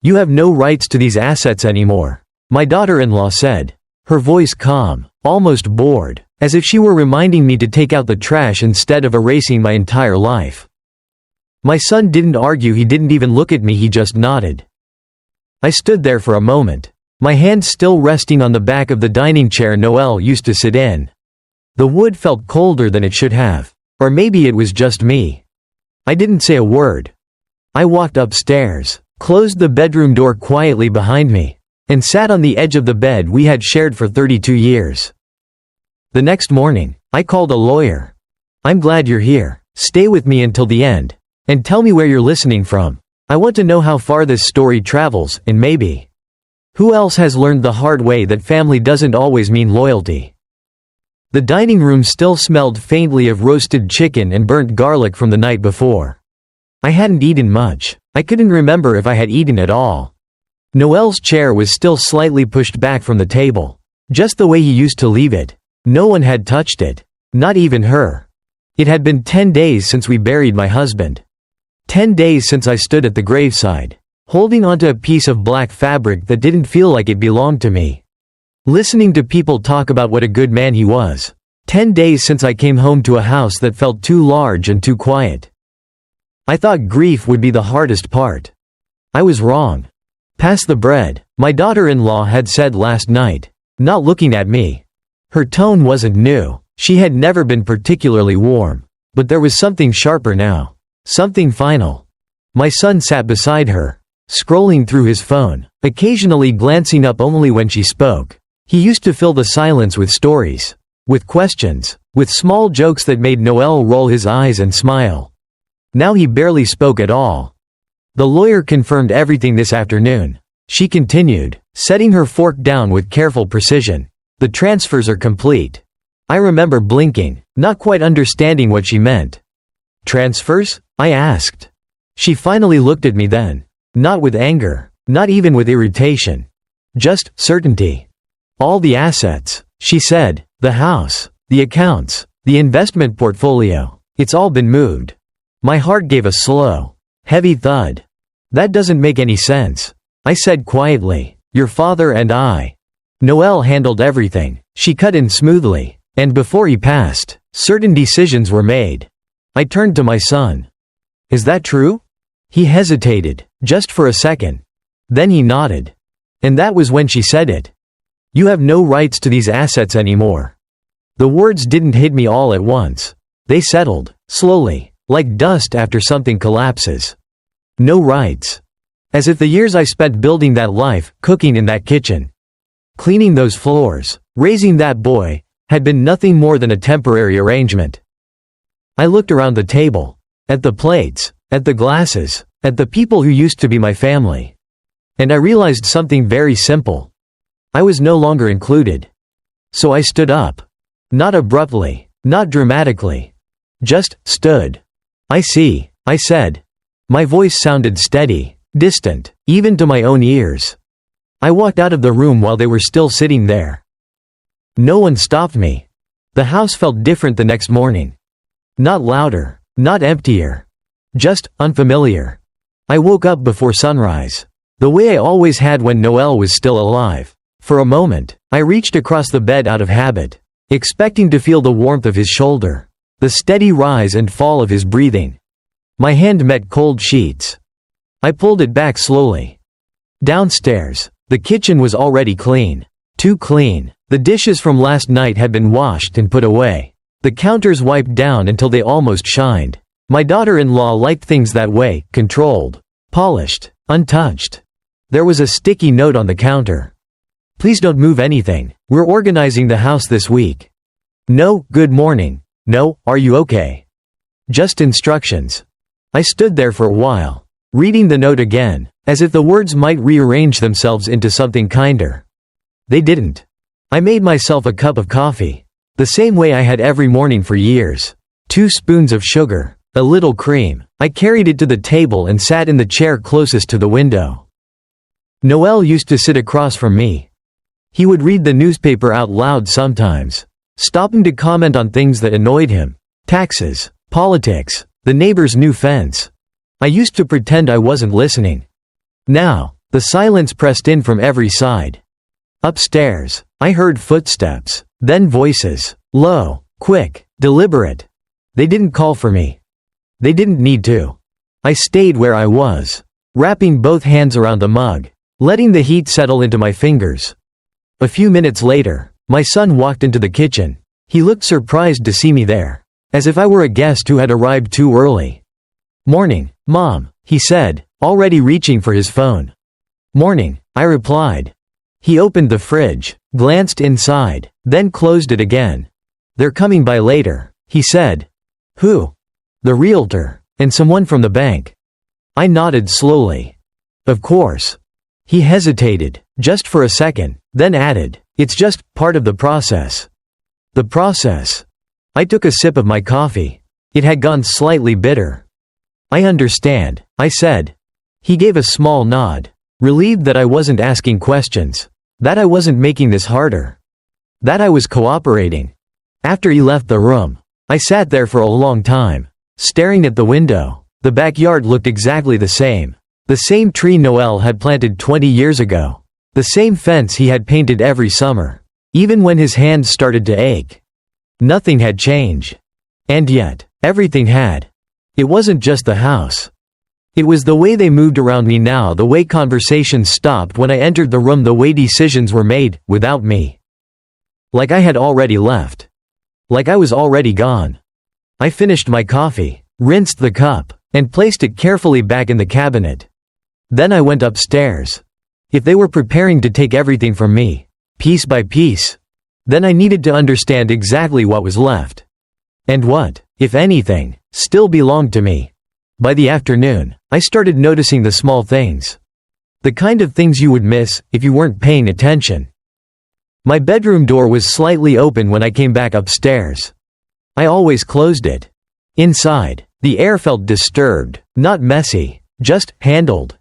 "You have no rights to these assets anymore," my daughter-in-law said, her voice calm, almost bored, as if she were reminding me to take out the trash instead of erasing my entire life. My son didn't argue, he didn't even look at me, he just nodded. I stood there for a moment, my hand still resting on the back of the dining chair Noelle used to sit in. The wood felt colder than it should have. Or maybe it was just me. I didn't say a word. I walked upstairs, closed the bedroom door quietly behind me, and sat on the edge of the bed we had shared for 32 years. The next morning, I called a lawyer. "I'm glad you're here. Stay with me until the end. And tell me where you're listening from. I want to know how far this story travels, and maybe who else has learned the hard way that family doesn't always mean loyalty." The dining room still smelled faintly of roasted chicken and burnt garlic from the night before. I hadn't eaten much. I couldn't remember if I had eaten at all. Noelle's chair was still slightly pushed back from the table, just the way he used to leave it. No one had touched it, not even her. It had been 10 days since we buried my husband. 10 days since I stood at the graveside, holding onto a piece of black fabric that didn't feel like it belonged to me. Listening to people talk about what a good man he was. 10 days since I came home to a house that felt too large and too quiet. I thought grief would be the hardest part. I was wrong. "Pass the bread," my daughter-in-law had said last night, not looking at me. Her tone wasn't new, she had never been particularly warm. But there was something sharper now. Something final. My son sat beside her, scrolling through his phone, occasionally glancing up only when she spoke. He used to fill the silence with stories, with questions, with small jokes that made Noelle roll his eyes and smile. Now he barely spoke at all. The lawyer confirmed everything this afternoon. She continued, setting her fork down with careful precision. "The transfers are complete." I remember blinking, not quite understanding what she meant. "Transfers?" I asked. She finally looked at me then. Not with anger, not even with irritation. Just certainty. "All the assets," she said, "the house, the accounts, the investment portfolio, it's all been moved." My heart gave a slow, heavy thud. "That doesn't make any sense," I said quietly. "Your father and I." Noelle handled everything. She cut in smoothly. And before he passed, certain decisions were made. I turned to my son. "Is that true?" He hesitated, just for a second. Then he nodded. And that was when she said it. "You have no rights to these assets anymore." The words didn't hit me all at once. They settled, slowly, like dust after something collapses. No rights. As if the years I spent building that life, cooking in that kitchen, cleaning those floors, raising that boy, had been nothing more than a temporary arrangement. I looked around the table, at the plates, at the glasses, at the people who used to be my family. And I realized something very simple. I was no longer included. So I stood up. Not abruptly, not dramatically. Just stood. "I see," I said. My voice sounded steady, distant, even to my own ears. I walked out of the room while they were still sitting there. No one stopped me. The house felt different the next morning. Not louder, not emptier. Just unfamiliar. I woke up before sunrise. The way I always had when Noelle was still alive. For a moment, I reached across the bed out of habit, expecting to feel the warmth of his shoulder, the steady rise and fall of his breathing. My hand met cold sheets. I pulled it back slowly. Downstairs, the kitchen was already clean. Too clean. The dishes from last night had been washed and put away. The counters wiped down until they almost shined. My daughter-in-law liked things that way, controlled, polished, untouched. There was a sticky note on the counter. "Please don't move anything. We're organizing the house this week." No, "Good morning." No, "Are you okay?" Just instructions. I stood there for a while, reading the note again, as if the words might rearrange themselves into something kinder. They didn't. I made myself a cup of coffee, the same way I had every morning for years. 2 spoons of sugar, a little cream. I carried it to the table and sat in the chair closest to the window. Noelle used to sit across from me. He would read the newspaper out loud sometimes, stopping to comment on things that annoyed him. Taxes, politics, the neighbor's new fence. I used to pretend I wasn't listening. Now, The silence pressed in from every side. Upstairs, I heard footsteps, then voices, low, quick, deliberate. They didn't call for me. They didn't need to. I stayed where I was, wrapping both hands around the mug, letting the heat settle into my fingers. A few minutes later, my son walked into the kitchen. He looked surprised to see me there, as if I were a guest who had arrived too early. "Morning, Mom," he said, already reaching for his phone. "Morning," I replied. He opened the fridge, glanced inside, then closed it again. "They're coming by later," he said. "Who?" "The realtor, and someone from the bank." I nodded slowly. "Of course." He hesitated, just for a second, then added, "It's just part of the process." "The process?" I took a sip of my coffee. It had gone slightly bitter. "I understand," I said. He gave a small nod, relieved that I wasn't asking questions, that I wasn't making this harder, that I was cooperating. After he left the room, I sat there for a long time, staring at the window. The backyard looked exactly the same tree Noel had planted 20 years ago, the same fence he had painted every summer, even when his hands started to ache. Nothing had changed. And yet, everything had. It wasn't just the house. It was the way they moved around me now, the way conversations stopped when I entered the room, the way decisions were made, without me. Like I had already left. Like I was already gone. I finished my coffee, rinsed the cup, and placed it carefully back in the cabinet. Then I went upstairs. If they were preparing to take everything from me, piece by piece, then I needed to understand exactly what was left. And what, if anything, still belonged to me. By the afternoon, I started noticing the small things. The kind of things you would miss if you weren't paying attention. My bedroom door was slightly open when I came back upstairs. I always closed it. Inside, the air felt disturbed, not messy, just handled.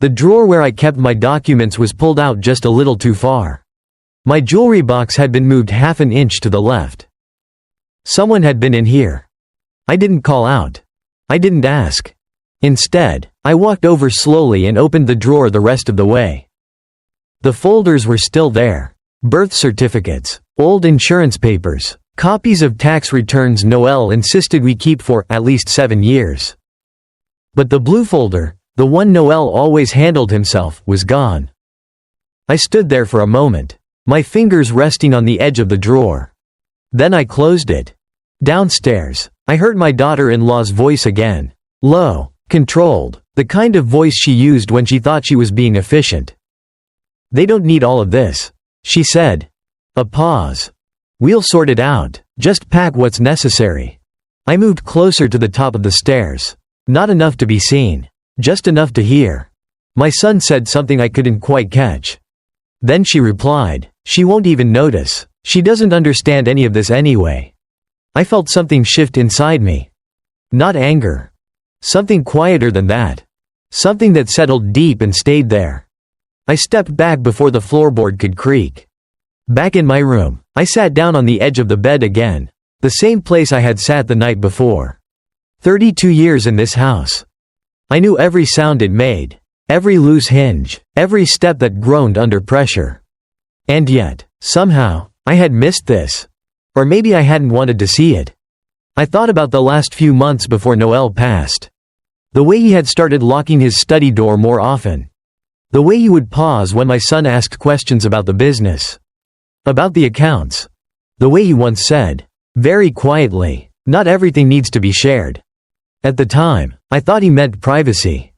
The drawer where I kept my documents was pulled out just a little too far. My jewelry box had been moved half an inch to the left. Someone had been in here. I didn't call out. I didn't ask. Instead, I walked over slowly and opened the drawer the rest of the way. The folders were still there. Birth certificates, old insurance papers, copies of tax returns Noel insisted we keep for at least 7 years. But the blue folder, the one Noel always handled himself, was gone. I stood there for a moment, my fingers resting on the edge of the drawer. Then I closed it. Downstairs, I heard my daughter-in-law's voice again. Low, controlled, the kind of voice she used when she thought she was being efficient. "They don't need all of this," she said. A pause. "We'll sort it out, just pack what's necessary." I moved closer to the top of the stairs. Not enough to be seen, just enough to hear. My son said something I couldn't quite catch. Then she replied, "She won't even notice. She doesn't understand any of this anyway." I felt something shift inside me. Not anger. Something quieter than that. Something that settled deep and stayed there. I stepped back before the floorboard could creak. Back in my room, I sat down on the edge of the bed again, the same place I had sat the night before. 32 years in this house. I knew every sound it made, every loose hinge, every step that groaned under pressure. And yet, somehow, I had missed this. Or maybe I hadn't wanted to see it. I thought about the last few months before Noel passed. The way he had started locking his study door more often. The way he would pause when my son asked questions about the business. About the accounts. The way he once said, very quietly, "Not everything needs to be shared." At the time, I thought he meant privacy.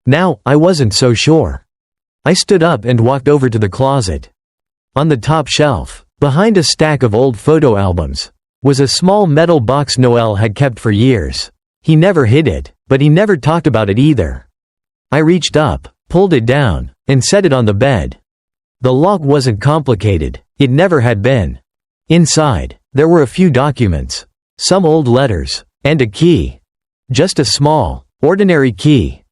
Now, I wasn't so sure. I stood up and walked over to the closet. On the top shelf, behind a stack of old photo albums, was a small metal box Noel had kept for years. He never hid it, but he never talked about it either. I reached up, pulled it down, and set it on the bed. The lock wasn't complicated, it never had been. Inside, there were a few documents, some old letters, and a key. Just a small, ordinary key.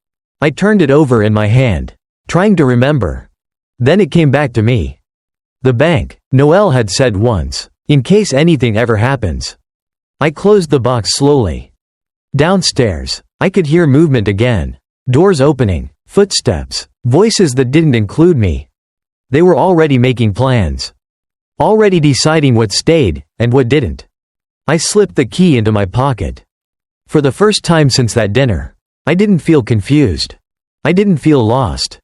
I turned it over in my hand, trying to remember. Then it came back to me. The bank, Noel had said once, in case anything ever happens. I closed the box slowly. Downstairs, I could hear movement again. Doors opening, footsteps, Voices that didn't include me. They were already making plans. Already deciding what stayed, and what didn't. I slipped the key into my pocket. For the first time since that dinner, I didn't feel confused. I didn't feel lost.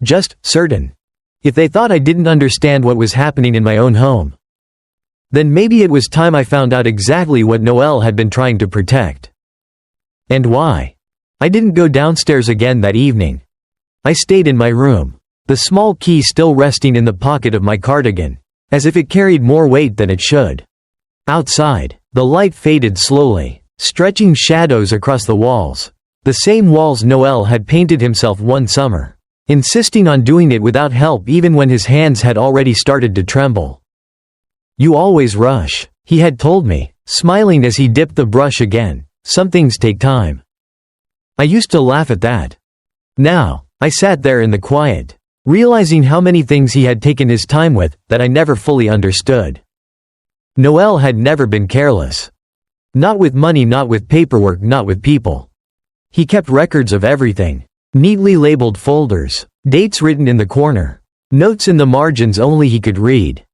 Just certain. If they thought I didn't understand what was happening in my own home, then maybe it was time I found out exactly what Noelle had been trying to protect. And why. I didn't go downstairs again that evening. I stayed in my room, the small key still resting in the pocket of my cardigan, as if it carried more weight than it should. Outside, the light faded slowly, stretching shadows across the walls, the same walls Noelle had painted himself one summer, insisting on doing it without help even when his hands had already started to tremble. "You always rush," he had told me, smiling as he dipped the brush again. "Some things take time." I used to laugh at that. Now, I sat there in the quiet, realizing how many things he had taken his time with, that I never fully understood. Noelle had never been careless. Not with money, not with paperwork, not with people. He kept records of everything. Neatly labeled folders, dates written in the corner, notes in the margins only he could read.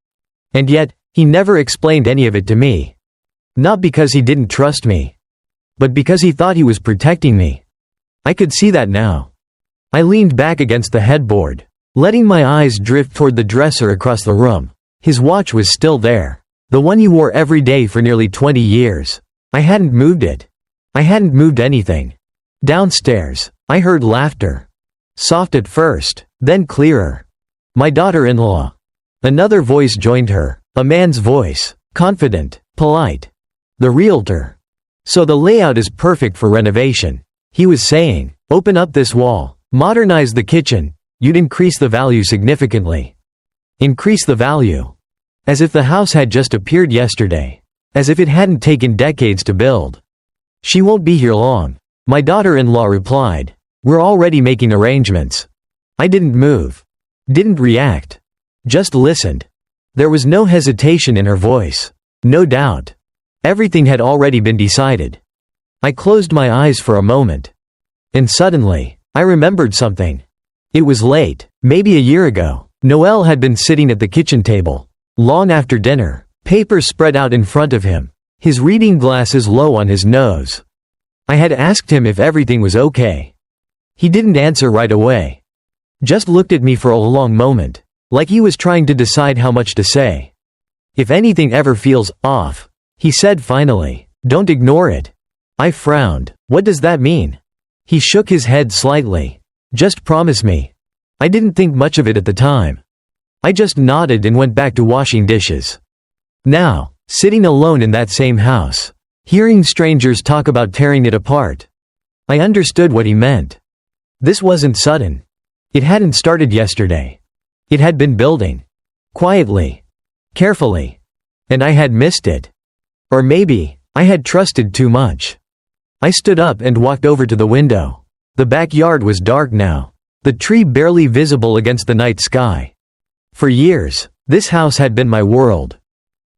And yet, he never explained any of it to me. Not because he didn't trust me, but because he thought he was protecting me. I could see that now. I leaned back against the headboard, letting my eyes drift toward the dresser across the room. His watch was still there, the one he wore every day for nearly 20 years. I hadn't moved it. I hadn't moved anything. Downstairs, I heard laughter. Soft at first, then clearer. My daughter-in-law. Another voice joined her, a man's voice, confident, polite. The realtor. "So the layout is perfect for renovation," he was saying. "Open up this wall, modernize the kitchen, you'd increase the value significantly." Increase the value. As if the house had just appeared yesterday. As if it hadn't taken decades to build. "She won't be here long," my daughter-in-law replied. "We're already making arrangements." I didn't move. Didn't react. Just listened. There was no hesitation in her voice. No doubt. Everything had already been decided. I closed my eyes for a moment. And suddenly, I remembered something. It was late, maybe a year ago. Noelle had been sitting at the kitchen table. Long after dinner, papers spread out in front of him, his reading glasses low on his nose. I had asked him if everything was okay. He didn't answer right away. Just looked at me for a long moment, like he was trying to decide how much to say. "If anything ever feels off," he said finally, "don't ignore it." I frowned. "What does that mean?" He shook his head slightly. "Just promise me." I didn't think much of it at the time. I just nodded and went back to washing dishes. Now, sitting alone in that same house, hearing strangers talk about tearing it apart, I understood what he meant. This wasn't sudden. It hadn't started yesterday. It had been building. Quietly. Carefully. And I had missed it. Or maybe, I had trusted too much. I stood up and walked over to the window. The backyard was dark now, the tree barely visible against the night sky. For years, this house had been my world.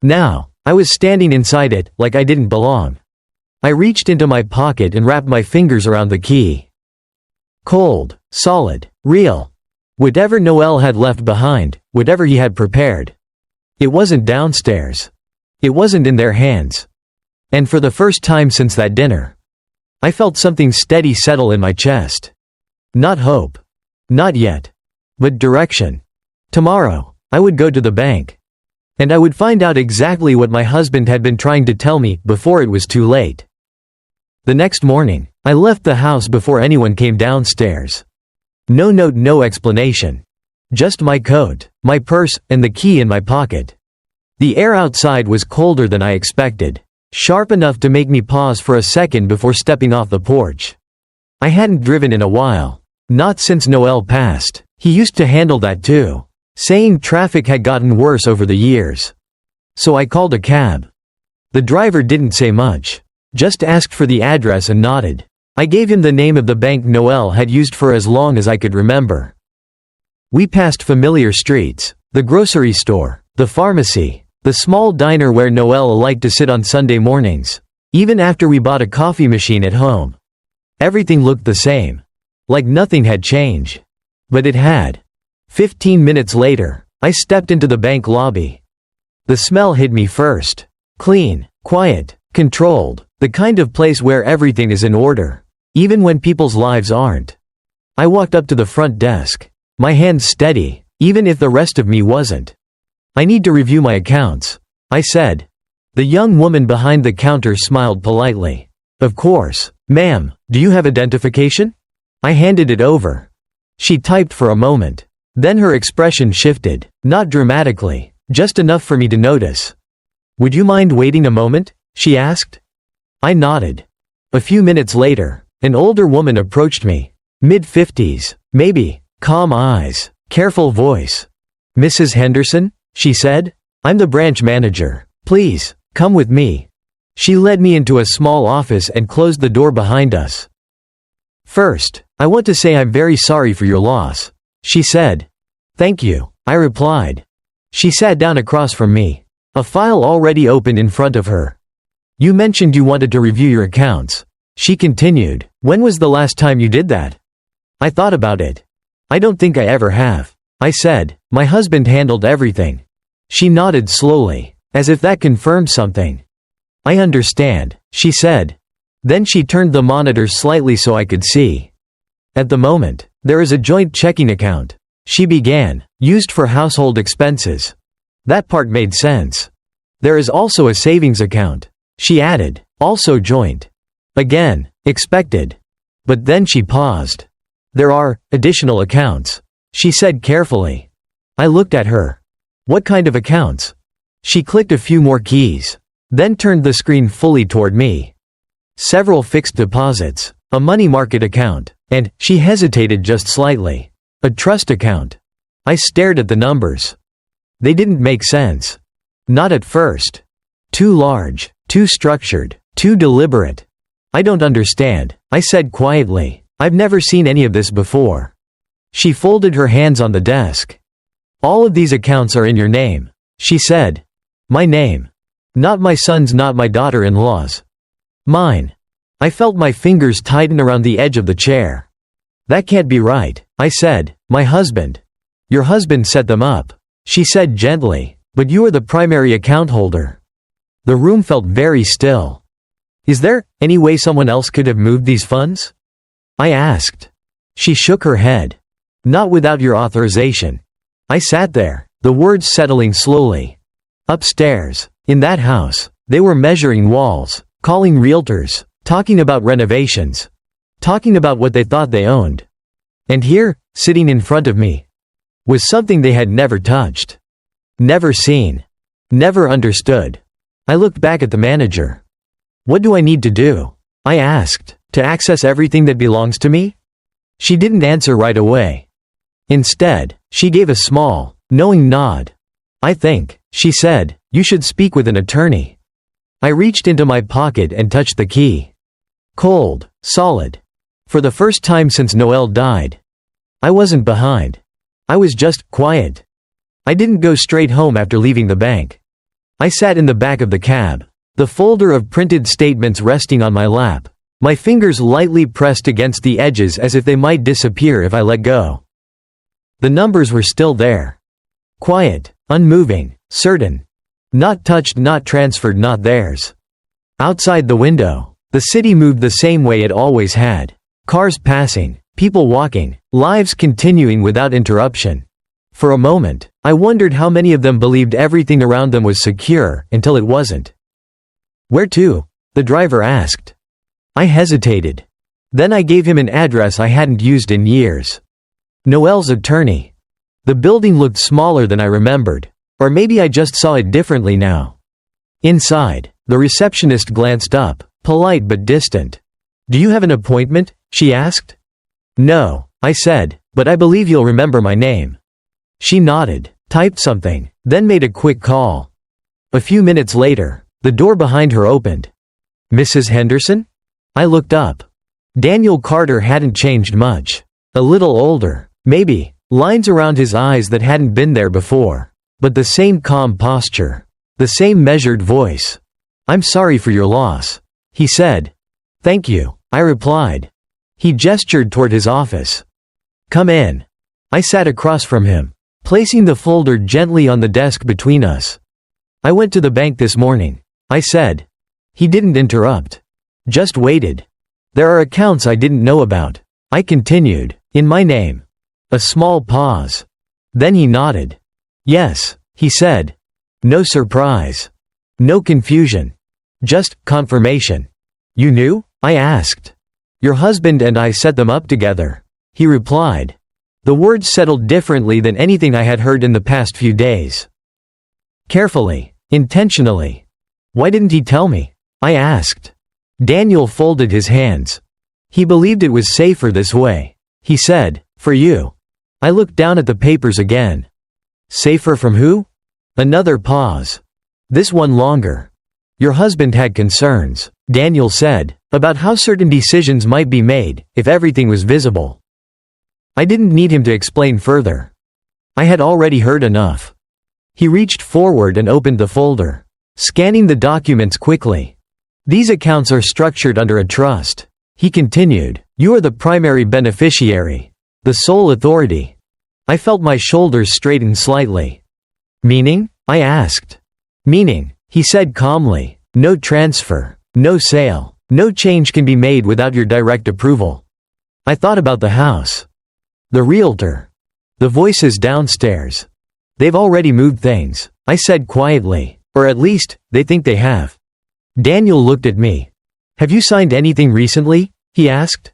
Now, I was standing inside it, like I didn't belong. I reached into my pocket and wrapped my fingers around the key. Cold, solid, real. Whatever Noelle had left behind, whatever he had prepared. It wasn't downstairs. It wasn't in their hands. And for the first time since that dinner, I felt something steady settle in my chest. Not hope. Not yet. But direction. Tomorrow, I would go to the bank. And I would find out exactly what my husband had been trying to tell me before it was too late. The next morning, I left the house before anyone came downstairs. No note, no explanation. Just my coat, my purse, and the key in my pocket. The air outside was colder than I expected, sharp enough to make me pause for a second before stepping off the porch. I hadn't driven in a while. Not since Noelle passed. He used to handle that too, saying traffic had gotten worse over the years. So I called a cab. The driver didn't say much, just asked for the address and nodded. I gave him the name of the bank Noelle had used for as long as I could remember. We passed familiar streets, the grocery store, the pharmacy, the small diner where Noelle liked to sit on Sunday mornings. Even after we bought a coffee machine at home, everything looked the same. Like nothing had changed. But it had. 15 minutes later, I stepped into the bank lobby. The smell hit me first. Clean, quiet, controlled, the kind of place where everything is in order, even when people's lives aren't. I walked up to the front desk. My hands steady, even if the rest of me wasn't. "I need to review my accounts," I said. The young woman behind the counter smiled politely. "Of course, ma'am, do you have identification?" I handed it over. She typed for a moment. Then her expression shifted, not dramatically, just enough for me to notice. "Would you mind waiting a moment?" she asked. I nodded. A few minutes later, an older woman approached me. Mid-50s, maybe, calm eyes, careful voice. "Mrs. Henderson?" she said. "I'm the branch manager. Please, come with me." She led me into a small office and closed the door behind us. "First, I want to say I'm very sorry for your loss," she said. "Thank you," I replied. She sat down across from me, a file already open in front of her. "You mentioned you wanted to review your accounts," she continued. "When was the last time you did that?" I thought about it. "I don't think I ever have," I said. "My husband handled everything." She nodded slowly, as if that confirmed something. "I understand," she said. Then she turned the monitor slightly so I could see. "At the moment, there is a joint checking account," she began, "used for household expenses." That part made sense. "There is also a savings account," she added, "also joint." Again, expected. But then she paused. "There are additional accounts," she said carefully. I looked at her. "What kind of accounts?" She clicked a few more keys, then turned the screen fully toward me. "Several fixed deposits, a money market account, and," she hesitated just slightly, "a trust account." I stared at the numbers. They didn't make sense. Not at first. Too large, too structured, too deliberate. "I don't understand," I said quietly. "I've never seen any of this before." She folded her hands on the desk. "All of these accounts are in your name," she said. "My name. Not my son's, not my daughter-in-law's. Mine." I felt my fingers tighten around the edge of the chair. "That can't be right," I said. "My husband." "Your husband set them up," she said gently, "but you are the primary account holder." The room felt very still. "Is there any way someone else could have moved these funds?" I asked. She shook her head. "Not without your authorization." I sat there, the words settling slowly. Upstairs, in that house, they were measuring walls, calling realtors, talking about renovations, talking about what they thought they owned. And here, sitting in front of me, was something they had never touched, never seen, never understood. I looked back at the manager. "What do I need to do?" I asked. "To access everything that belongs to me?" She didn't answer right away. Instead, she gave a small, knowing nod. "I think," she said, "you should speak with an attorney." I reached into my pocket and touched the key. Cold, solid. For the first time since Noelle died. I wasn't behind. I was just quiet. I didn't go straight home after leaving the bank. I sat in the back of the cab, the folder of printed statements resting on my lap, my fingers lightly pressed against the edges as if they might disappear if I let go. The numbers were still there. Quiet, unmoving, certain. Not touched, not transferred, not theirs. Outside the window, the city moved the same way it always had. Cars passing, people walking, lives continuing without interruption. For a moment, I wondered how many of them believed everything around them was secure until it wasn't. "Where to?" the driver asked. I hesitated. Then I gave him an address I hadn't used in years. Noelle's attorney. The building looked smaller than I remembered. Or maybe I just saw it differently now. Inside, the receptionist glanced up, polite but distant. "Do you have an appointment?" she asked. "No," I said, "but I believe you'll remember my name." She nodded, typed something, then made a quick call. A few minutes later, the door behind her opened. "Mrs. Henderson?" I looked up. Daniel Carter hadn't changed much. A little older, maybe, lines around his eyes that hadn't been there before. But the same calm posture. The same measured voice. "I'm sorry for your loss," he said. "Thank you," I replied. He gestured toward his office. "Come in." I sat across from him, placing the folder gently on the desk between us. "I went to the bank this morning," I said. He didn't interrupt. Just waited. "There are accounts I didn't know about," I continued, "in my name." A small pause. Then he nodded. "Yes," he said. No surprise. No confusion. Just confirmation. "You knew?" I asked. "Your husband and I set them up together," he replied. The words settled differently than anything I had heard in the past few days. Carefully, intentionally. "Why didn't he tell me?" I asked. Daniel folded his hands. "He believed it was safer this way," he said, "for you." I looked down at the papers again. "Safer from who?" Another pause. This one longer. "Your husband had concerns," Daniel said, "about how certain decisions might be made, if everything was visible." I didn't need him to explain further. I had already heard enough. He reached forward and opened the folder, scanning the documents quickly. "These accounts are structured under a trust," he continued. "You are the primary beneficiary, the sole authority." I felt my shoulders straighten slightly. "Meaning?" I asked. "Meaning," he said calmly, "no transfer, no sale, no change can be made without your direct approval." I thought about the house. The realtor. The voices downstairs. "They've already moved things," I said quietly, "or at least, they think they have." Daniel looked at me. "Have you signed anything recently?" he asked.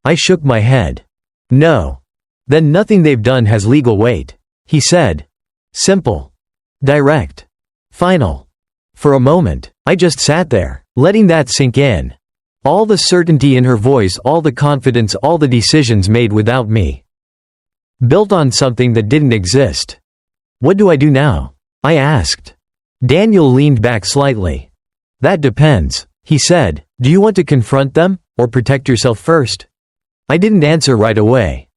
I shook my head. "No." "Then nothing they've done has legal weight," he said. Simple. Direct. Final. For a moment, I just sat there, letting that sink in. All the certainty in her voice, all the confidence, all the decisions made without me. Built on something that didn't exist. "What do I do now?" I asked. Daniel leaned back slightly. "That depends," he said. "Do you want to confront them, or protect yourself first?" I didn't answer right away.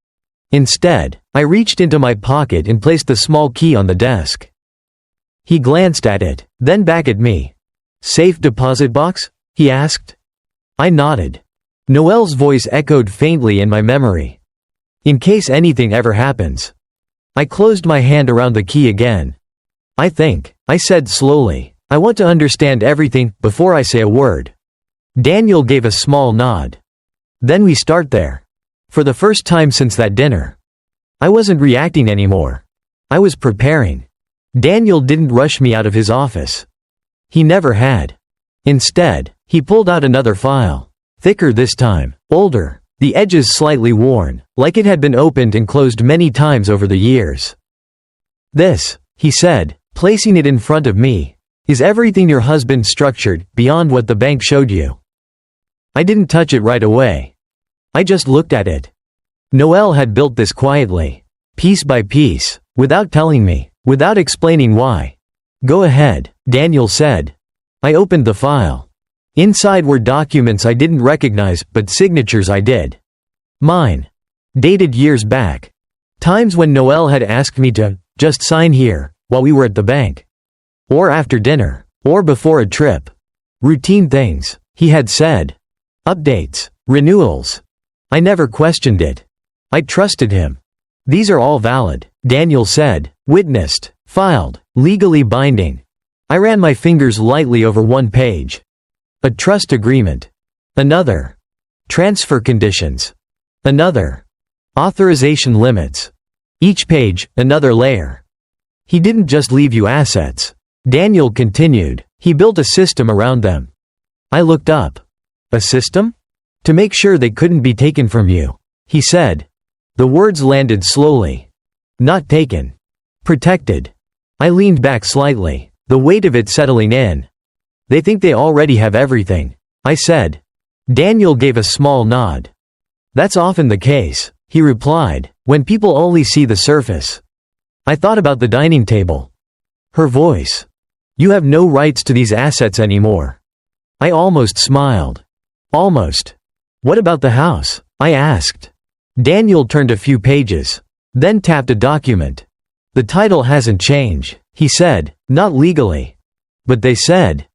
Instead, I reached into my pocket and placed the small key on the desk. He glanced at it, then back at me. "Safe deposit box?" he asked. I nodded. Noelle's voice echoed faintly in my memory. "In case anything ever happens." I closed my hand around the key again. I said slowly, "I want to understand everything before I say a word." Daniel gave a small nod. "Then we start there." For the first time since that dinner. I wasn't reacting anymore. I was preparing. Daniel didn't rush me out of his office. He never had. Instead, he pulled out another file. Thicker this time, older, the edges slightly worn, like it had been opened and closed many times over the years. "This," he said, placing it in front of me, "is everything your husband structured, beyond what the bank showed you." I didn't touch it right away. I just looked at it. Noelle had built this quietly, piece by piece, without telling me, without explaining why. "Go ahead," Daniel said. I opened the file. Inside were documents I didn't recognize, but signatures I did. Mine. Dated years back. Times when Noelle had asked me to just sign here, while we were at the bank. Or after dinner. Or before a trip. Routine things, he had said. Updates. Renewals. I never questioned it. I trusted him. "These are all valid," Daniel said. "Witnessed. Filed. Legally binding." I ran my fingers lightly over one page. A trust agreement. Another. Transfer conditions. Another. Authorization limits. Each page, another layer. "He didn't just leave you assets," Daniel continued. "He built a system around them." I looked up. "A system?" "To make sure they couldn't be taken from you," he said. The words landed slowly. "Not taken. Protected." I leaned back slightly, the weight of it settling in. "They think they already have everything," I said. Daniel gave a small nod. "That's often the case," he replied, "when people only see the surface." I thought about the dining table. Her voice. "You have no rights to these assets anymore." I almost smiled. Almost. "What about the house?" I asked. Daniel turned a few pages. Then tapped a document. "The title hasn't changed," he said, "not legally. But they said.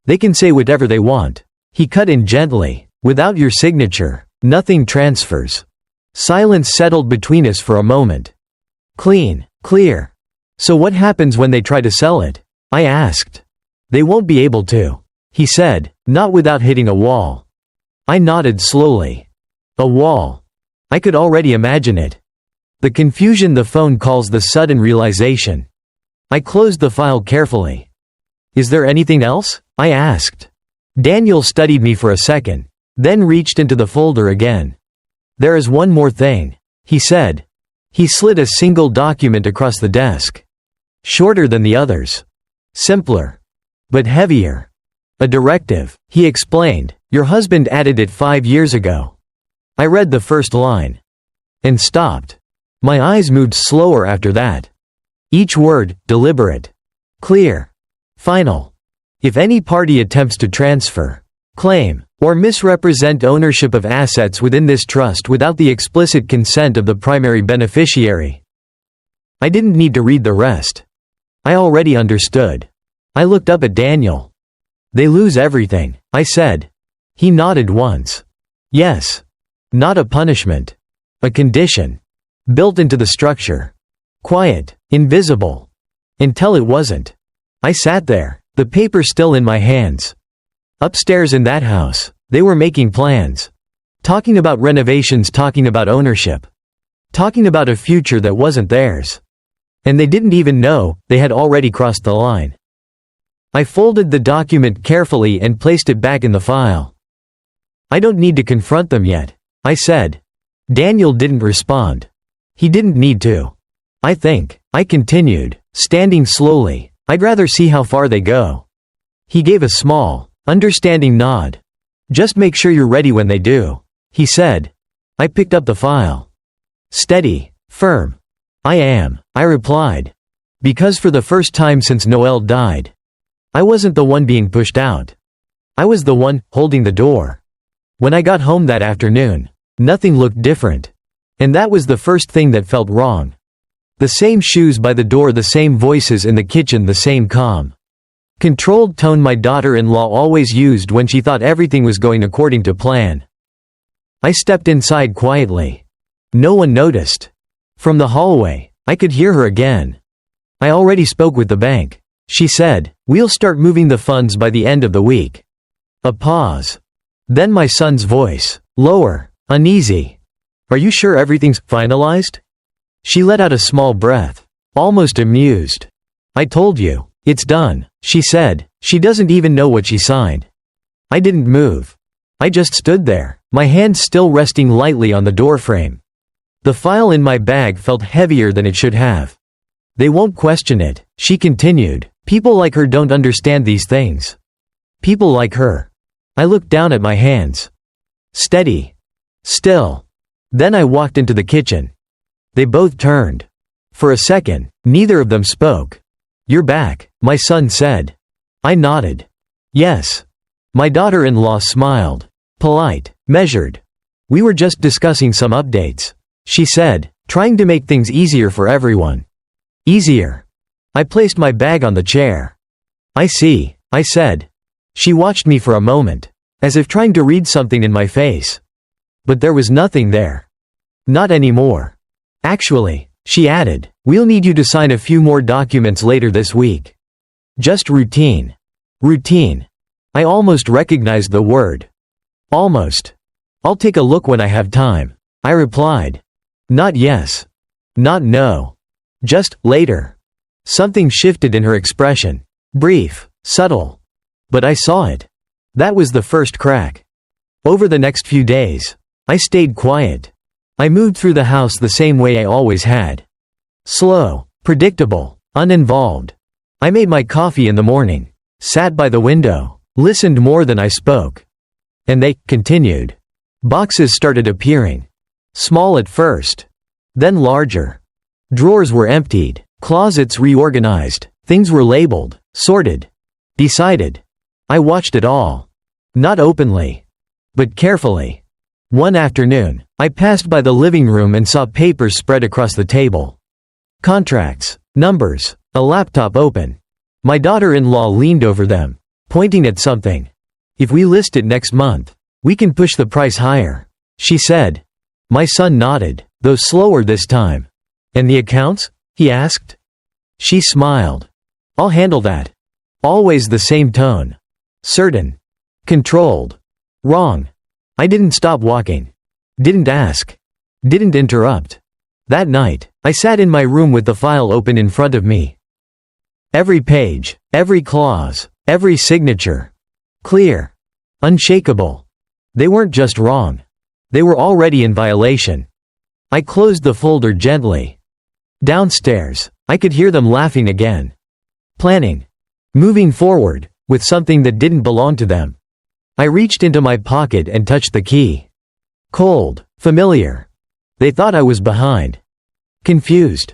They can say whatever they want." He cut in gently. "Without your signature, nothing transfers." Silence settled between us for a moment. Clean. Clear. So what happens when they try to sell it? I asked. They won't be able to. He said, not without hitting a wall. I nodded slowly. A wall. I could already imagine it. The confusion the phone calls the sudden realization. I closed the file carefully. Is there anything else? I asked. Daniel studied me for a second, then reached into the folder again. There is one more thing, he said. He slid a single document across the desk. Shorter than the others. Simpler. But heavier. A directive, he explained. Your husband added it 5 years ago. I read the first line. And stopped. My eyes moved slower after that. Each word, deliberate. Clear. Final. If any party attempts to transfer, claim, or misrepresent ownership of assets within this trust without the explicit consent of the primary beneficiary. I didn't need to read the rest. I already understood. I looked up at Daniel. They lose everything, I said. He nodded once. Yes. Not a punishment. A condition. Built into the structure. Quiet, invisible. Until it wasn't. I sat there, the paper still in my hands. Upstairs in that house, they were making plans. Talking about renovations, talking about ownership. Talking about a future that wasn't theirs. And they didn't even know they had already crossed the line. I folded the document carefully and placed it back in the file. I don't need to confront them yet, I said. Daniel didn't respond. He didn't need to. I think, I continued, standing slowly, I'd rather see how far they go. He gave a small, understanding nod. Just make sure you're ready when they do, he said. I picked up the file. Steady, firm. I am, I replied. Because for the first time since Noel died, I wasn't the one being pushed out. I was the one holding the door. When I got home that afternoon, nothing looked different. And that was the first thing that felt wrong. The same shoes by the door, the same voices in the kitchen, the same calm, controlled tone my daughter-in-law always used when she thought everything was going according to plan. I stepped inside quietly. No one noticed. From the hallway, I could hear her again. I already spoke with the bank. She said, we'll start moving the funds by the end of the week. A pause. Then my son's voice, lower, uneasy. Are you sure everything's finalized? She let out a small breath, almost amused. I told you, it's done, she said. She doesn't even know what she signed. I didn't move. I just stood there, my hands still resting lightly on the doorframe. The file in my bag felt heavier than it should have. They won't question it, she continued. People like her don't understand these things. People like her. I looked down at my hands. Steady. Still. Then I walked into the kitchen. They both turned. For a second, neither of them spoke. You're back, my son said. I nodded. Yes. My daughter-in-law smiled. Polite, measured. We were just discussing some updates, she said, trying to make things easier for everyone. Easier. I placed my bag on the chair. I see, I said. She watched me for a moment, as if trying to read something in my face. But there was nothing there. Not anymore. Actually, she added, we'll need you to sign a few more documents later this week. Just routine. Routine. I almost recognized the word. Almost. I'll take a look when I have time, I replied. Not yes. Not no. Just later. Something shifted in her expression. Brief, subtle. But I saw it. That was the first crack. Over the next few days, I stayed quiet. I moved through the house the same way I always had. Slow, predictable, uninvolved. I made my coffee in the morning, sat by the window, listened more than I spoke. And they continued. Boxes started appearing. Small at first. Then larger. Drawers were emptied, closets reorganized, things were labeled, sorted, decided. I watched it all. Not openly, but carefully. One afternoon, I passed by the living room and saw papers spread across the table. Contracts, numbers, a laptop open. My daughter-in-law leaned over them, pointing at something. If we list it next month, we can push the price higher, she said. My son nodded, though slower this time. "And the accounts?" he asked. She smiled. "I'll handle that." Always the same tone. Certain. Controlled. Wrong. I didn't stop walking. Didn't ask. Didn't interrupt. That night, I sat in my room with the file open in front of me. Every page, every clause, every signature. Clear. Unshakable. They weren't just wrong. They were already in violation. I closed the folder gently. Downstairs, I could hear them laughing again. Planning. Moving forward, with something that didn't belong to them. I reached into my pocket and touched the key. Cold. Familiar. They thought I was behind. Confused.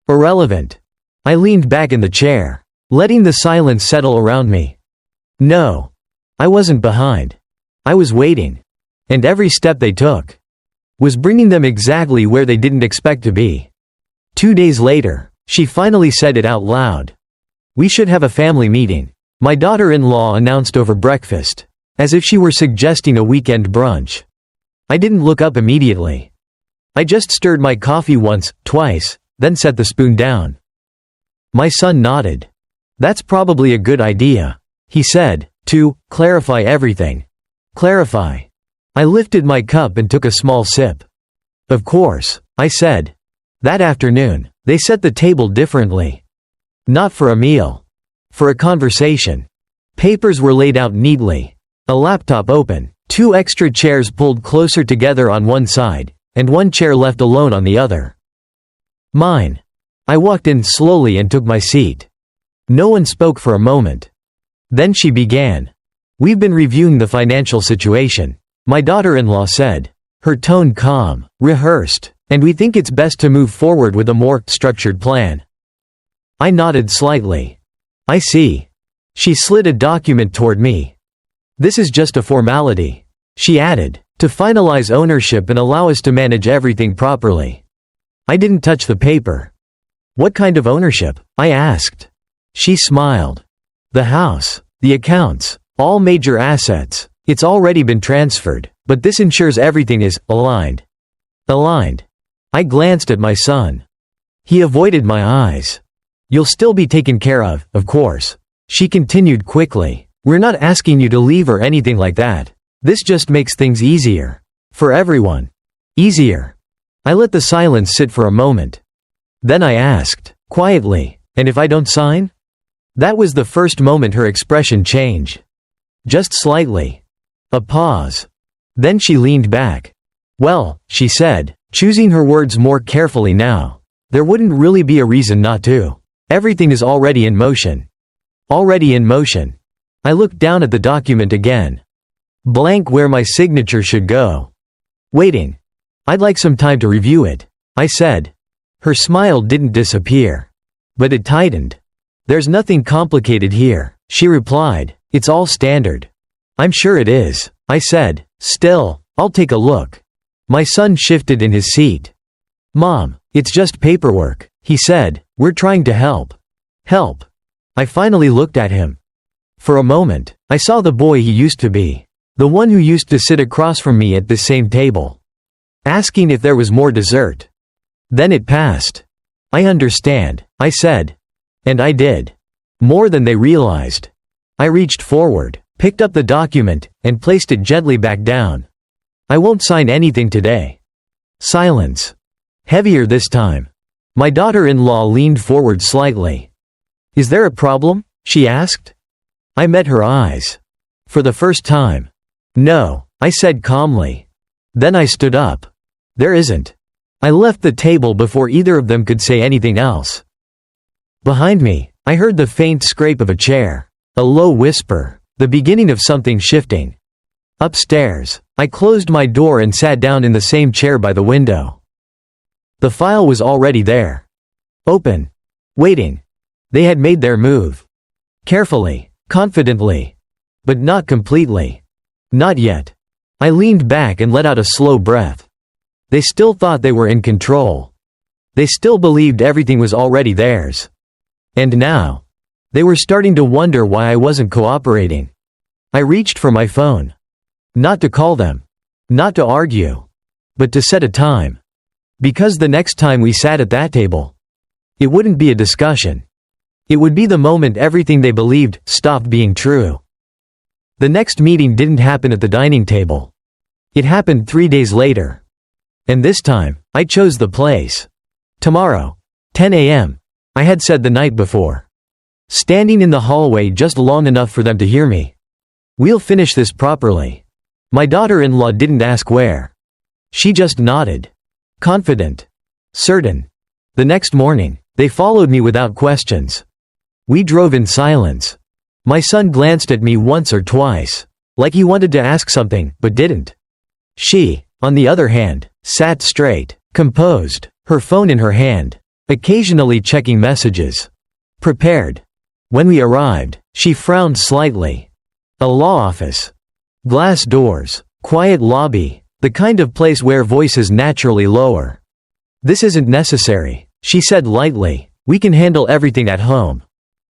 Irrelevant. I leaned back in the chair, letting the silence settle around me. No. I wasn't behind. I was waiting. And every step they took was bringing them exactly where they didn't expect to be. 2 days later, she finally said it out loud. "We should have a family meeting," my daughter-in-law announced over breakfast, as if she were suggesting a weekend brunch. I didn't look up immediately. I just stirred my coffee once, twice, then set the spoon down. My son nodded. "That's probably a good idea," he said, "to clarify everything." Clarify. I lifted my cup and took a small sip. "Of course," I said. That afternoon, they set the table differently. Not for a meal. For a conversation. Papers were laid out neatly. A laptop open. 2 extra chairs pulled closer together on one side, and 1 chair left alone on the other. Mine. I walked in slowly and took my seat. No one spoke for a moment. Then she began. "We've been reviewing the financial situation," my daughter-in-law said, her tone calm, rehearsed, "and we think it's best to move forward with a more structured plan." I nodded slightly. "I see." She slid a document toward me. "This is just a formality," she added, "to finalize ownership and allow us to manage everything properly." I didn't touch the paper. "What kind of ownership?" I asked. She smiled. "The house, the accounts, all major assets. It's already been transferred, but this ensures everything is aligned." Aligned. I glanced at my son. He avoided my eyes. "You'll still be taken care of course," she continued quickly. "We're not asking you to leave or anything like that. This just makes things easier. For everyone. Easier." I let the silence sit for a moment. Then I asked, quietly, "And if I don't sign?" That was the first moment her expression changed. Just slightly. A pause. Then she leaned back. "Well," she said, choosing her words more carefully now, "there wouldn't really be a reason not to. Everything is already in motion." Already in motion. I looked down at the document again. Blank where my signature should go. Waiting. "I'd like some time to review it," I said. Her smile didn't disappear. But it tightened. "There's nothing complicated here," she replied. "It's all standard." "I'm sure it is," I said. "Still, I'll take a look." My son shifted in his seat. "Mom, it's just paperwork," he said. "We're trying to help." Help. I finally looked at him. For a moment, I saw the boy he used to be. The one who used to sit across from me at this same table. Asking if there was more dessert. Then it passed. "I understand," I said. And I did. More than they realized. I reached forward, picked up the document, and placed it gently back down. "I won't sign anything today." Silence. Heavier this time. My daughter-in-law leaned forward slightly. "Is there a problem?" she asked. I met her eyes. For the first time. "No," I said calmly. Then I stood up. "There isn't." I left the table before either of them could say anything else. Behind me, I heard the faint scrape of a chair. A low whisper. The beginning of something shifting. Upstairs, I closed my door and sat down in the same chair by the window. The file was already there. Open. Waiting. They had made their move. Carefully, confidently. But not completely. Not yet. I leaned back and let out a slow breath. They still thought they were in control. They still believed everything was already theirs. And now, they were starting to wonder why I wasn't cooperating. I reached for my phone. Not to call them. Not to argue. But to set a time. Because the next time we sat at that table, it wouldn't be a discussion. It would be the moment everything they believed stopped being true. The next meeting didn't happen at the dining table. It happened 3 days later. And this time, I chose the place. Tomorrow, 10 a.m., I had said the night before. Standing in the hallway just long enough for them to hear me. We'll finish this properly. My daughter-in-law didn't ask where. She just nodded. Confident. Certain. The next morning, they followed me without questions. We drove in silence. My son glanced at me once or twice, like he wanted to ask something, but didn't. She, on the other hand, sat straight, composed, her phone in her hand, occasionally checking messages. Prepared. When we arrived, she frowned slightly. A law office. Glass doors, quiet lobby, the kind of place where voices naturally lower. This isn't necessary, she said lightly. We can handle everything at home.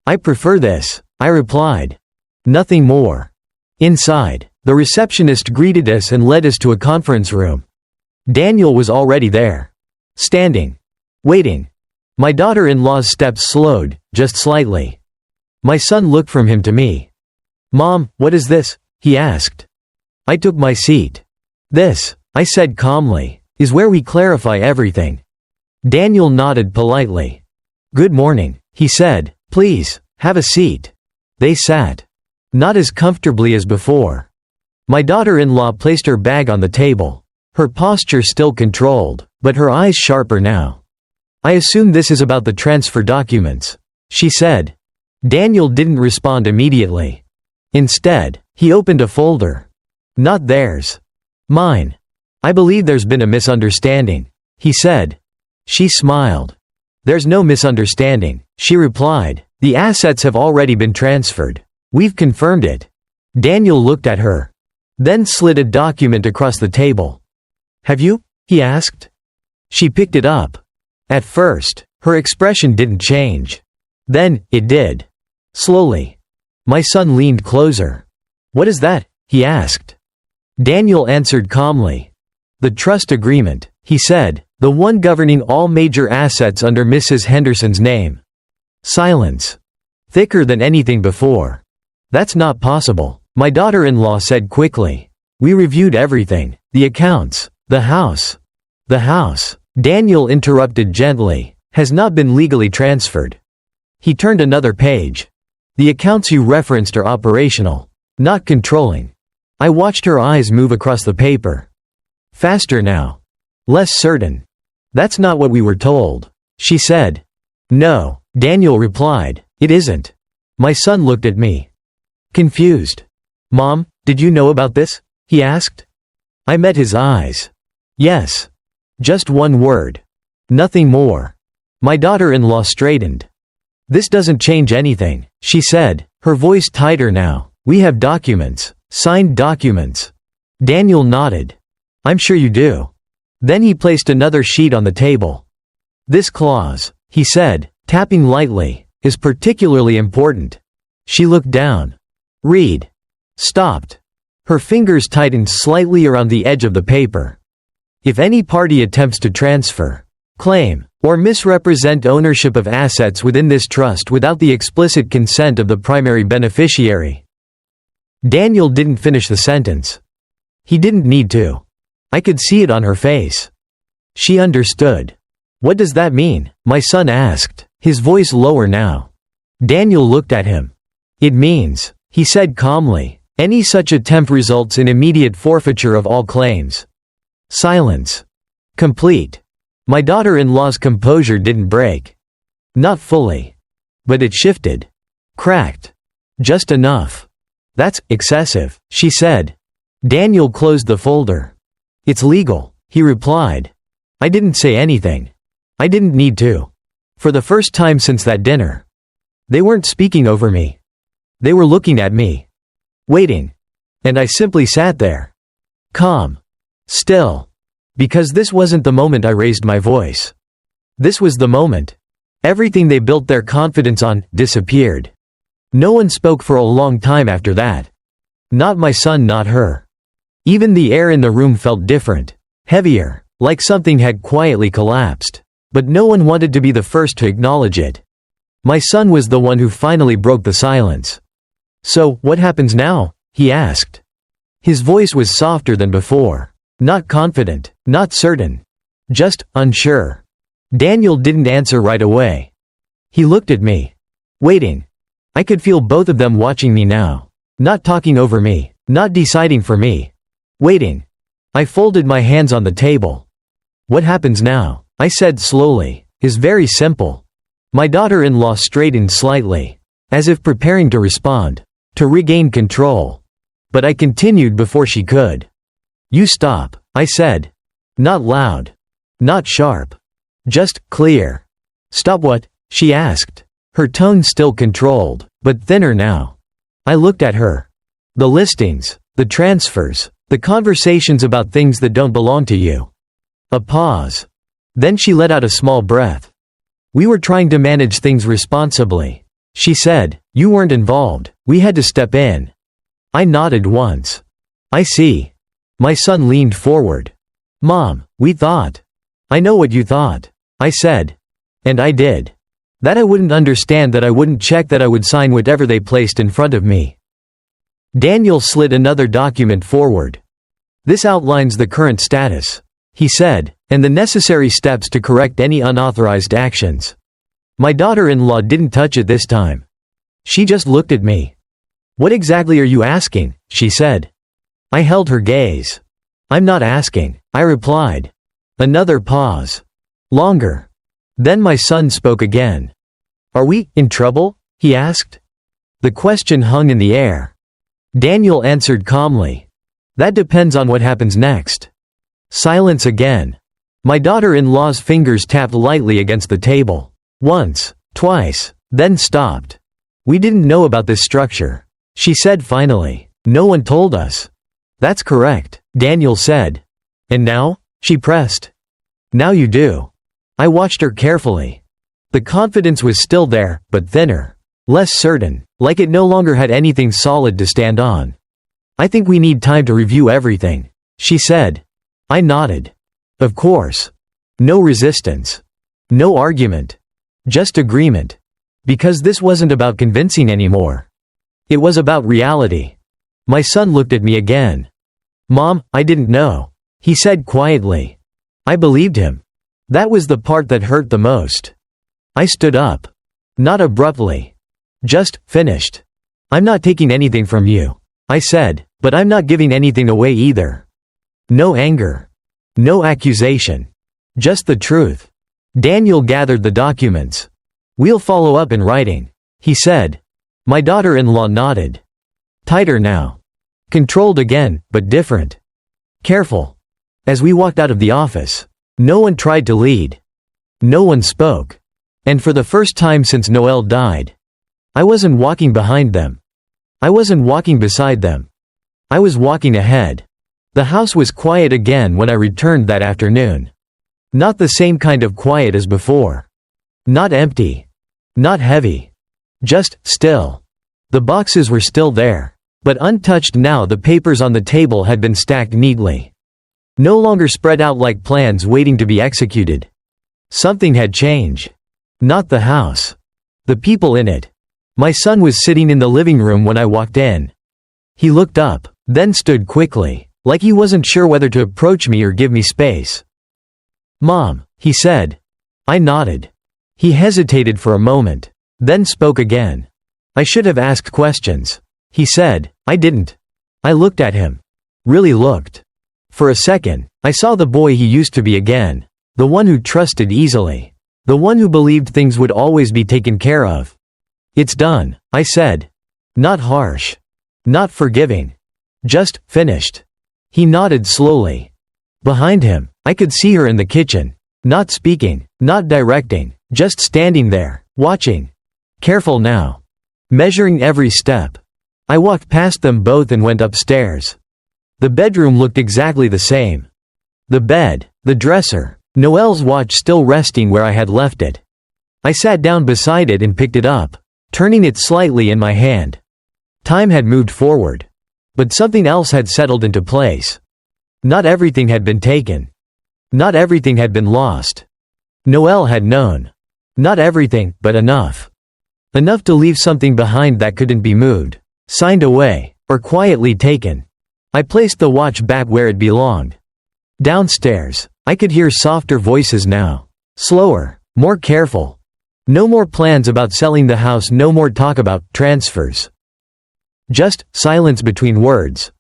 I prefer this, I replied. Nothing more. Inside, the receptionist greeted us and led us to a conference room. Daniel was already there. Standing. Waiting. My daughter-in-law's steps slowed, just slightly. My son looked from him to me. "Mom, what is this?" he asked. I took my seat. "This," I said calmly, "is where we clarify everything." Daniel nodded politely. "Good morning," he said. "Please, have a seat." They sat. Not as comfortably as before. My daughter-in-law placed her bag on the table. Her posture still controlled, but her eyes sharper now. "I assume this is about the transfer documents," she said. Daniel didn't respond immediately. Instead, he opened a folder. "Not theirs. Mine. I believe there's been a misunderstanding," he said. She smiled. "There's no misunderstanding," she replied. "The assets have already been transferred. We've confirmed it." Daniel looked at her. Then slid a document across the table. "Have you?" he asked. She picked it up. At first, her expression didn't change. Then, it did. Slowly. My son leaned closer. "What is that?" he asked. Daniel answered calmly. "The trust agreement," he said, "the one governing all major assets under Mrs. Henderson's name." Silence. Thicker than anything before. "That's not possible," my daughter-in-law said quickly. "We reviewed everything, the accounts, the house." "The house," Daniel interrupted gently, "has not been legally transferred." He turned another page. "The accounts you referenced are operational, not controlling." I watched her eyes move across the paper. Faster now. Less certain. "That's not what we were told," she said. "No," Daniel replied, "it isn't." My son looked at me. Confused. "Mom, did you know about this?" he asked. I met his eyes. "Yes." Just one word. Nothing more. My daughter-in-law straightened. "This doesn't change anything," she said, her voice tighter now. "We have documents. Signed documents." Daniel nodded. "I'm sure you do." Then he placed another sheet on the table. "This clause," he said, tapping lightly, "is particularly important." She looked down. "Read." Stopped. Her fingers tightened slightly around the edge of the paper. "If any party attempts to transfer, claim, or misrepresent ownership of assets within this trust without the explicit consent of the primary beneficiary." Daniel didn't finish the sentence. He didn't need to. I could see it on her face. She understood. "What does that mean?" my son asked, his voice lower now. Daniel looked at him. "It means," he said calmly, "any such attempt results in immediate forfeiture of all claims." Silence. Complete. My daughter-in-law's composure didn't break. Not fully. But it shifted. Cracked. Just enough. "That's excessive," she said. Daniel closed the folder. "It's legal," he replied. I didn't say anything. I didn't need to. For the first time since that dinner. They weren't speaking over me. They were looking at me. Waiting. And I simply sat there. Calm. Still. Because this wasn't the moment I raised my voice. This was the moment. Everything they built their confidence on disappeared. No one spoke for a long time after that. Not my son, not her. Even the air in the room felt different. Heavier. like something had quietly collapsed. But no one wanted to be the first to acknowledge it. My son was the one who finally broke the silence. "So, what happens now?" he asked. His voice was softer than before. Not confident, not certain. Just unsure. Daniel didn't answer right away. He looked at me. Waiting. I could feel both of them watching me now. Not talking over me. Not deciding for me. Waiting. I folded my hands on the table. "What happens now," I said slowly, "is very simple." My daughter-in-law straightened slightly, as if preparing to respond, to regain control. But I continued before she could. "You stop," I said. Not loud. Not sharp. Just clear. "Stop what?" she asked. Her tone still controlled, but thinner now. I looked at her. "The listings, the transfers, the conversations about things that don't belong to you." A pause. Then she let out a small breath. "We were trying to manage things responsibly," she said. "You weren't involved. We had to step in." I nodded once. "I see." My son leaned forward. "Mom, we thought." "I know what you thought," I said. And I did. That I wouldn't understand, that I wouldn't check, that I would sign whatever they placed in front of me. Daniel slid another document forward. "This outlines the current status," he said, "and the necessary steps to correct any unauthorized actions." My daughter-in-law didn't touch it this time. She just looked at me. "What exactly are you asking?" she said. I held her gaze. "I'm not asking," I replied. Another pause. Longer. Then my son spoke again. "Are we in trouble?" he asked. The question hung in the air. Daniel answered calmly. "That depends on what happens next." Silence again. My daughter-in-law's fingers tapped lightly against the table. Once, twice, then stopped. "We didn't know about this structure," she said finally. "No one told us." "That's correct," Daniel said. "And now?" she pressed. "Now you do." I watched her carefully. The confidence was still there, but thinner. Less certain, like it no longer had anything solid to stand on. "I think we need time to review everything," she said. I nodded. Of course. No resistance. No argument. Just agreement. Because this wasn't about convincing anymore. It was about reality. My son looked at me again. "Mom, I didn't know," he said quietly. I believed him. That was the part that hurt the most. I stood up. Not abruptly. Just finished. "I'm not taking anything from you," I said, "but I'm not giving anything away either." No anger. No accusation. Just the truth. Daniel gathered the documents. "We'll follow up in writing," he said. My daughter-in-law nodded. Tighter now. Controlled again, but different. Careful. As we walked out of the office, no one tried to lead. No one spoke. And for the first time since Noel died, I wasn't walking behind them. I wasn't walking beside them. I was walking ahead. The house was quiet again when I returned that afternoon. Not the same kind of quiet as before. Not empty. Not heavy. Just still. The boxes were still there, but untouched now. The papers on the table had been stacked neatly. No longer spread out like plans waiting to be executed. Something had changed. Not the house. The people in it. My son was sitting in the living room when I walked in. He looked up, then stood quickly, like he wasn't sure whether to approach me or give me space. "Mom," he said. I nodded. He hesitated for a moment, then spoke again. "I should have asked questions," he said. I didn't. I looked at him. Really looked. For a second, I saw the boy he used to be again. The one who trusted easily. The one who believed things would always be taken care of. "It's done," I said. Not harsh. Not forgiving. Just finished. He nodded slowly. Behind him, I could see her in the kitchen. Not speaking, not directing, just standing there, watching. Careful now. Measuring every step. I walked past them both and went upstairs. The bedroom looked exactly the same. The bed, the dresser, Noel's watch still resting where I had left it. I sat down beside it and picked it up, turning it slightly in my hand. Time had moved forward. But something else had settled into place. Not everything had been taken. Not everything had been lost. Noelle had known. Not everything, but enough. Enough to leave something behind that couldn't be moved, signed away, or quietly taken. I placed the watch back where it belonged. Downstairs, I could hear softer voices now. Slower, more careful. No more plans about selling the house, no more talk about transfers. Just silence between words.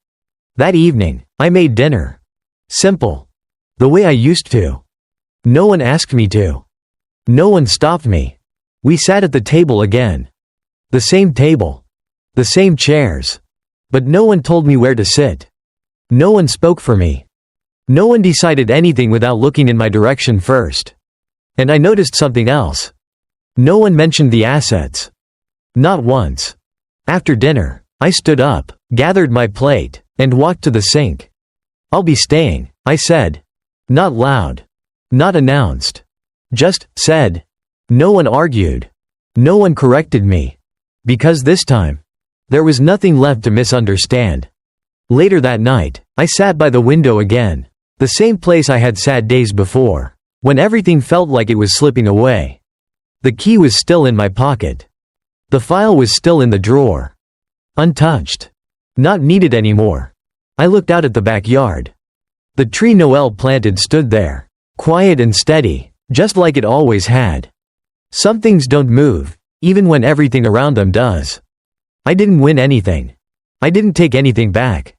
That evening, I made dinner. Simple. The way I used to. No one asked me to. No one stopped me. We sat at the table again. The same table. The same chairs. But no one told me where to sit. No one spoke for me. No one decided anything without looking in my direction first. And I noticed something else. No one mentioned the assets. Not once. After dinner, I stood up, gathered my plate, and walked to the sink. "I'll be staying," I said. Not loud. Not announced. Just said. No one argued. No one corrected me. Because this time, there was nothing left to misunderstand. Later that night, I sat by the window again. The same place I had sat days before, when everything felt like it was slipping away. The key was still in my pocket. The file was still in the drawer. Untouched. Not needed anymore. I looked out at the backyard. The tree Noelle planted stood there, quiet and steady, just like it always had. Some things don't move, even when everything around them does. I didn't win anything. I didn't take anything back.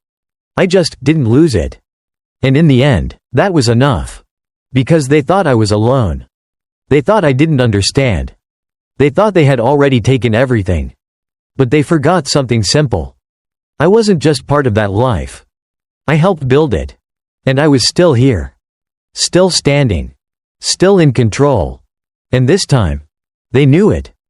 I just didn't lose it. And in the end, that was enough. Because they thought I was alone. They thought I didn't understand. They thought they had already taken everything. But they forgot something simple. I wasn't just part of that life. I helped build it. And I was still here. Still standing. Still in control. And this time, they knew it.